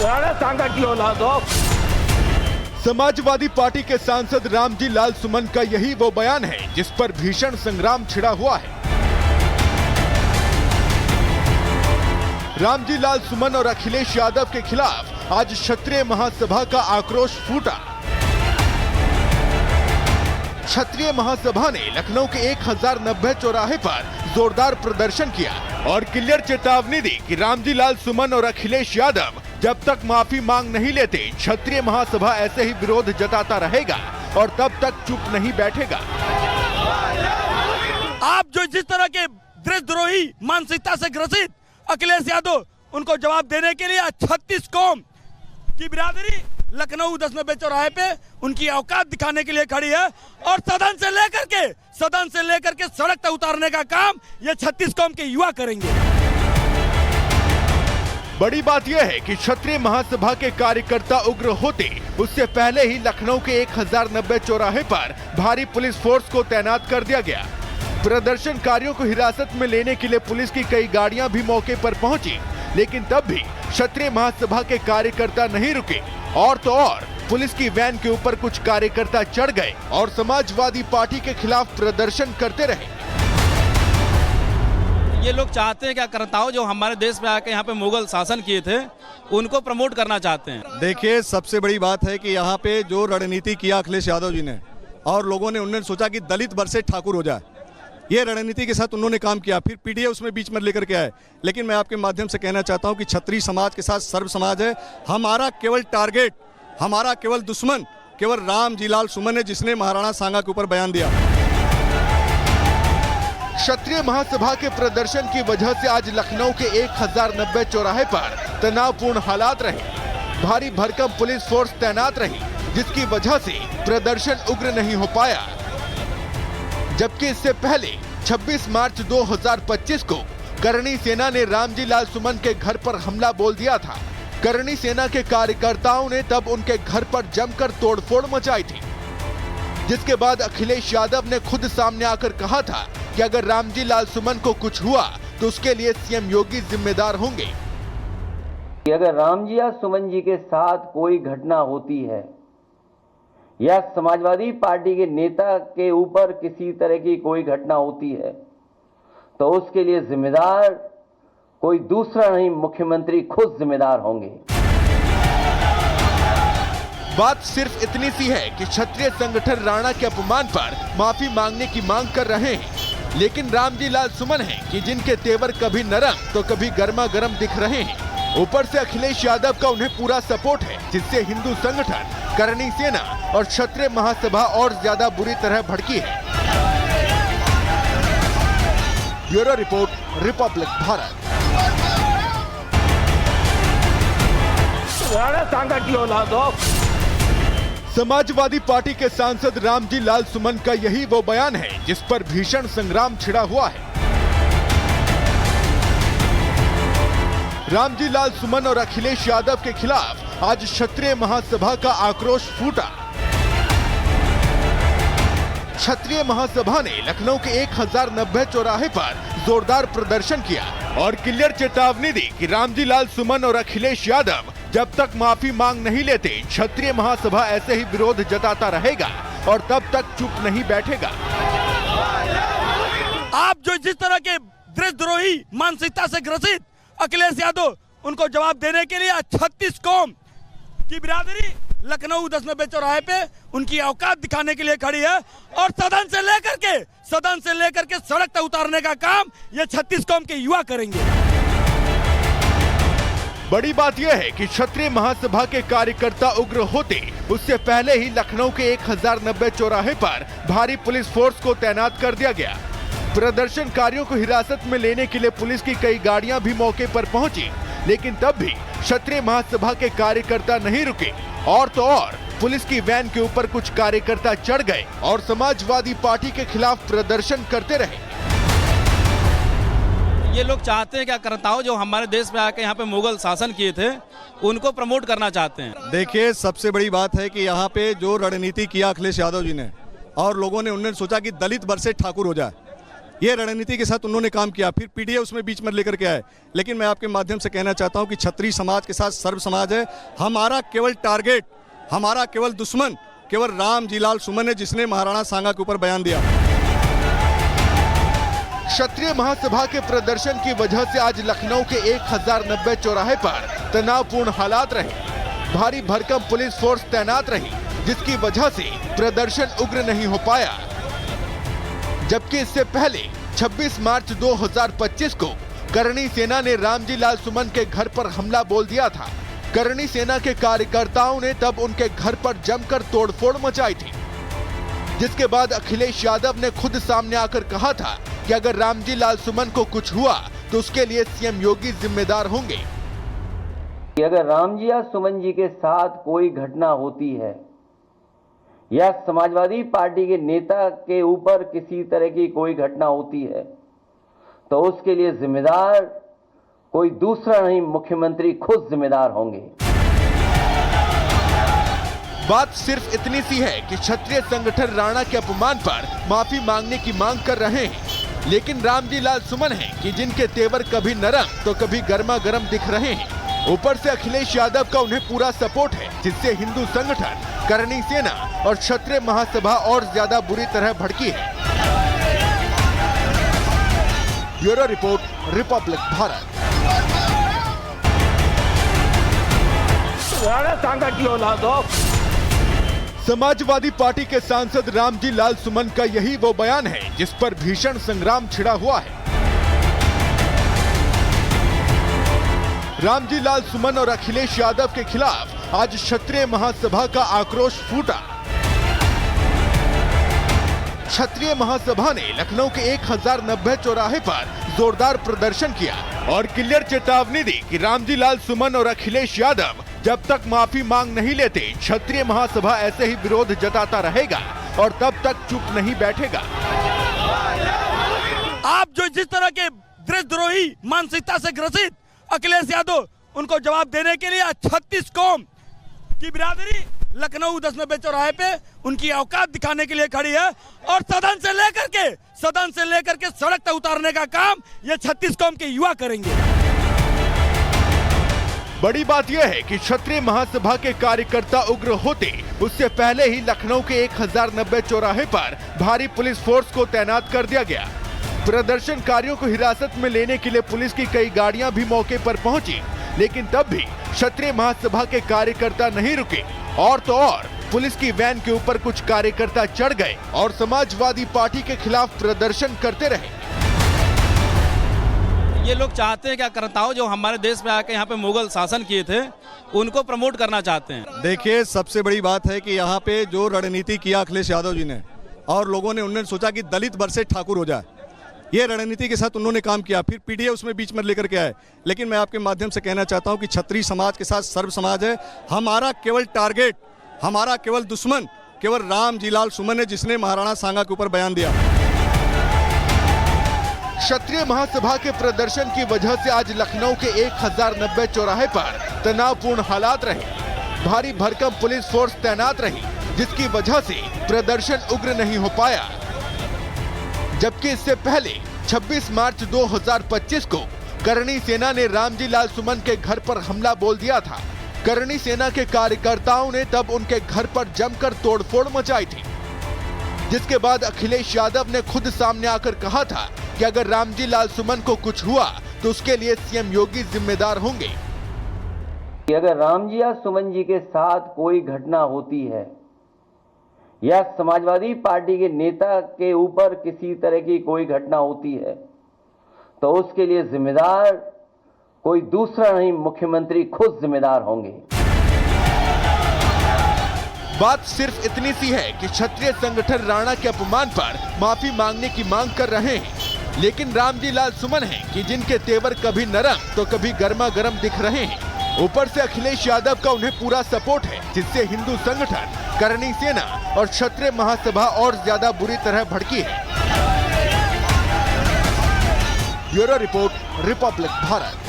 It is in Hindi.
सांगा की औलाद हो। समाजवादी पार्टी के सांसद रामजी लाल सुमन का यही वो बयान है जिस पर भीषण संग्राम छिड़ा हुआ है। रामजी लाल सुमन और अखिलेश यादव के खिलाफ आज क्षत्रिय महासभा का आक्रोश फूटा। क्षत्रिय महासभा ने लखनऊ के 1090 चौराहे पर जोरदार प्रदर्शन किया और क्लियर चेतावनी दी कि रामजी लाल सुमन और अखिलेश यादव जब तक माफी मांग नहीं लेते क्षत्रिय महासभा ऐसे ही विरोध जताता रहेगा और तब तक चुप नहीं बैठेगा। आप जो जिस तरह के देशद्रोही मानसिकता से ग्रसित अखिलेश यादव, उनको जवाब देने के लिए 36 कौम की बिरादरी लखनऊ 1090 चौराहे पे उनकी औकात दिखाने के लिए खड़ी है और सदन से लेकर के सड़क तक उतारने का काम ये 36 कौम के युवा करेंगे। बड़ी बात यह है कि क्षत्रिय महासभा के कार्यकर्ता उग्र होते उससे पहले ही लखनऊ के 1090 चौराहे पर भारी पुलिस फोर्स को तैनात कर दिया गया। प्रदर्शनकारियों को हिरासत में लेने के लिए पुलिस की कई गाड़ियां भी मौके पर पहुंची, लेकिन तब भी क्षत्रिय महासभा के कार्यकर्ता नहीं रुके और तो और पुलिस की वैन के ऊपर कुछ कार्यकर्ता चढ़ गए और समाजवादी पार्टी के खिलाफ प्रदर्शन करते रहे। ये लोग चाहते हैं क्या करताओं जो हमारे देश में आके यहाँ पे मुगल शासन किए थे उनको प्रमोट करना चाहते हैं। देखिए, सबसे बड़ी बात है कि यहाँ पे जो रणनीति किया अखिलेश यादव जी ने और लोगों ने उन्होंने सोचा कि दलित वर्सेस ठाकुर हो जाए, ये रणनीति के साथ उन्होंने काम किया। फिर पीडीए उसमें बीच में लेकर के आए। लेकिन मैं आपके माध्यम से कहना चाहता हूँ कि क्षत्रिय समाज के साथ सर्व समाज है। हमारा केवल टारगेट, हमारा केवल दुश्मन केवल रामजी लाल सुमन है, जिसने महाराणा सांगा के ऊपर बयान दिया। क्षत्रिय महासभा के प्रदर्शन की वजह से आज लखनऊ के 1090 चौराहे पर तनावपूर्ण हालात रहे। भारी भरकम पुलिस फोर्स तैनात रही, जिसकी वजह से प्रदर्शन उग्र नहीं हो पाया। जबकि इससे पहले 26 मार्च 2025 को करणी सेना ने रामजी लाल सुमन के घर पर हमला बोल दिया था। करणी सेना के कार्यकर्ताओं ने तब उनके घर पर जमकर तोड़फोड़ मचाई थी, जिसके बाद अखिलेश यादव ने खुद सामने आकर कहा था कि अगर रामजी लाल सुमन को कुछ हुआ तो उसके लिए सीएम योगी जिम्मेदार होंगे। अगर रामजी लाल सुमन जी के साथ कोई घटना होती है या समाजवादी पार्टी के नेता के ऊपर किसी तरह की कोई घटना होती है तो उसके लिए जिम्मेदार कोई दूसरा नहीं, मुख्यमंत्री खुद जिम्मेदार होंगे। बात सिर्फ इतनी सी है कि क्षत्रिय संगठन राणा के अपमान पर माफी मांगने की मांग कर रहे हैं, लेकिन रामजी लाल सुमन हैं कि जिनके तेवर कभी नरम तो कभी गर्मा गर्म दिख रहे हैं। ऊपर से अखिलेश यादव का उन्हें पूरा सपोर्ट है, जिससे हिंदू संगठन, करणी सेना और क्षत्रिय महासभा और ज्यादा बुरी तरह भड़की है। Bureau report, republic Bharat. Sanga की औलाद हो। समाजवादी पार्टी के सांसद रामजी लाल सुमन का यही वो बयान है जिस पर भीषण संग्राम छिड़ा हुआ है। रामजी लाल सुमन और अखिलेश यादव के खिलाफ आज क्षत्रिय महासभा का आक्रोश फूटा। क्षत्रिय महासभा ने लखनऊ के 1090 चौराहे पर जोरदार प्रदर्शन किया और क्लियर चेतावनी दी कि रामजी लाल सुमन और अखिलेश यादव जब तक माफी मांग नहीं लेते क्षत्रिय महासभा ऐसे ही विरोध जताता रहेगा और तब तक चुप नहीं बैठेगा। आप जो जिस तरह के देशद्रोही मानसिकता से ग्रसित अखिलेश यादव, उनको जवाब देने के लिए 36 कौम की बिरादरी लखनऊ 1090 चौराहे पे उनकी औकात दिखाने के लिए खड़ी है और सदन से लेकर के सड़क तक उतारने का काम ये 36 कौम के युवा करेंगे। बड़ी बात यह है कि क्षत्रिय महासभा के कार्यकर्ता उग्र होते उससे पहले ही लखनऊ के 1090 चौराहे पर भारी पुलिस फोर्स को तैनात कर दिया गया। प्रदर्शनकारियों को हिरासत में लेने के लिए पुलिस की कई गाड़ियां भी मौके पर पहुंची, लेकिन तब भी क्षत्रिय महासभा के कार्यकर्ता नहीं रुके और तो और पुलिस की वैन के ऊपर कुछ कार्यकर्ता चढ़ गए और समाजवादी पार्टी के खिलाफ प्रदर्शन करते रहे। ये लोग चाहते हैं क्या करताओं जो हमारे देश में आके यहाँ पे मुगल शासन किए थे उनको प्रमोट करना चाहते हैं। देखिए, सबसे बड़ी बात है कि यहाँ पे जो रणनीति किया अखिलेश यादव जी ने और लोगों ने उन्होंने सोचा कि दलित वर्सेस ठाकुर हो जाए, ये रणनीति के साथ उन्होंने काम किया, फिर पीडीए उसमें बीच में लेकर के आए। लेकिन मैं आपके माध्यम से कहना चाहता हूं कि क्षत्रिय समाज के साथ सर्व समाज है। हमारा केवल टारगेट, हमारा केवल दुश्मन केवल राम जी लाल सुमन है, जिसने महाराणा सांगा के ऊपर बयान दिया। क्षत्रिय महासभा के प्रदर्शन की वजह से आज लखनऊ के 1090 चौराहे पर तनावपूर्ण हालात रहे। भारी भरकम पुलिस फोर्स तैनात रही, जिसकी वजह से प्रदर्शन उग्र नहीं हो पाया। जबकि इससे पहले 26 मार्च 2025 को करणी सेना ने रामजी लाल सुमन के घर पर हमला बोल दिया था। करणी सेना के कार्यकर्ताओं ने तब उनके घर पर जमकर तोड़फोड़ मचाई थी, जिसके बाद अखिलेश यादव ने खुद सामने आकर कहा था कि अगर रामजी लाल सुमन को कुछ हुआ तो उसके लिए सीएम योगी जिम्मेदार होंगे। अगर रामजी या सुमन जी के साथ कोई घटना होती है या समाजवादी पार्टी के नेता के ऊपर किसी तरह की कोई घटना होती है तो उसके लिए जिम्मेदार कोई दूसरा नहीं, मुख्यमंत्री खुद जिम्मेदार होंगे। बात सिर्फ इतनी सी है कि क्षत्रिय संगठन राणा के अपमान पर माफी मांगने की मांग कर रहे हैं, लेकिन रामजी लाल सुमन हैं कि जिनके तेवर कभी नरम तो कभी गर्मा गर्म दिख रहे हैं। ऊपर से अखिलेश यादव का उन्हें पूरा सपोर्ट है, जिससे हिंदू संगठन, करणी सेना और क्षत्रिय महासभा और ज्यादा बुरी तरह भड़की है। Bureau report, republic Bharat. Rana Sanga की औलाद हो। समाजवादी पार्टी के सांसद रामजी लाल सुमन का यही वो बयान है जिस पर भीषण संग्राम छिड़ा हुआ है। रामजी लाल सुमन और अखिलेश यादव के खिलाफ आज क्षत्रिय महासभा का आक्रोश फूटा। क्षत्रिय महासभा ने लखनऊ के 1090 चौराहे पर जोरदार प्रदर्शन किया और क्लियर चेतावनी दी कि रामजी लाल सुमन और अखिलेश यादव जब तक माफी मांग नहीं लेते, क्षत्रिय महासभा ऐसे ही विरोध जताता रहेगा और तब तक चुप नहीं बैठेगा। आप जो जिस तरह के देशद्रोही मानसिकता से ग्रसित अखिलेश यादव, उनको जवाब देने के लिए 36 कौम की बिरादरी लखनऊ 1090 चौराहे पे उनकी औकात दिखाने के लिए खड़ी है और सदन से लेकर के सड़क तक उतारने का काम ये 36 कौम के युवा करेंगे। बड़ी बात यह है कि क्षत्रिय महासभा के कार्यकर्ता उग्र होते उससे पहले ही लखनऊ के 1090 चौराहे पर भारी पुलिस फोर्स को तैनात कर दिया गया। प्रदर्शनकारियों को हिरासत में लेने के लिए पुलिस की कई गाड़ियां भी मौके पर पहुंची, लेकिन तब भी क्षत्रिय महासभा के कार्यकर्ता नहीं रुके और तो और पुलिस की वैन के ऊपर कुछ कार्यकर्ता चढ़ गए और समाजवादी पार्टी के खिलाफ प्रदर्शन करते रहे। ये लोग चाहते हैं क्या करताओ जो हमारे देश में आके यहाँ पे मुगल शासन किए थे उनको प्रमोट करना चाहते हैं। देखिए, सबसे बड़ी बात है कि यहाँ पे जो रणनीति किया अखिलेश यादव जी ने और लोगों ने, उन्होंने सोचा कि दलित वर्सेस ठाकुर हो जाए। ये रणनीति के साथ उन्होंने काम किया, फिर पीडीए उसमें बीच में लेकर के आए। लेकिन मैं आपके माध्यम से कहना चाहता हूं कि क्षत्रिय समाज के साथ सर्व समाज है। हमारा केवल टारगेट, हमारा केवल दुश्मन केवल राम जी लाल सुमन है, जिसने महाराणा सांगा के ऊपर बयान दिया। क्षत्रिय महासभा के प्रदर्शन की वजह से आज लखनऊ के 1090 चौराहे पर तनावपूर्ण हालात रहे। भारी भरकम पुलिस फोर्स तैनात रही, जिसकी वजह से प्रदर्शन उग्र नहीं हो पाया। जबकि इससे पहले 26 मार्च 2025 को करणी सेना ने रामजी लाल सुमन के घर पर हमला बोल दिया था। करणी सेना के कार्यकर्ताओं ने तब उनके घर पर जमकर तोड़फोड़ मचाई थी, जिसके बाद अखिलेश यादव ने खुद सामने आकर कहा था कि अगर रामजी लाल सुमन को कुछ हुआ तो उसके लिए सीएम योगी जिम्मेदार होंगे। अगर रामजी या सुमन जी के साथ कोई घटना होती है या समाजवादी पार्टी के नेता के ऊपर किसी तरह की कोई घटना होती है तो उसके लिए जिम्मेदार कोई दूसरा नहीं, मुख्यमंत्री खुद जिम्मेदार होंगे। बात सिर्फ इतनी सी है कि क्षत्रिय संगठन राणा के अपमान पर माफी मांगने की मांग कर रहे हैं, लेकिन रामजी लाल सुमन हैं कि जिनके तेवर कभी नरम तो कभी गर्मा गर्म दिख रहे हैं। ऊपर से अखिलेश यादव का उन्हें पूरा सपोर्ट है, जिससे हिंदू संगठन, करणी सेना और क्षत्रिय महासभा और ज्यादा बुरी तरह भड़की है। Bureau report, republic Bharat.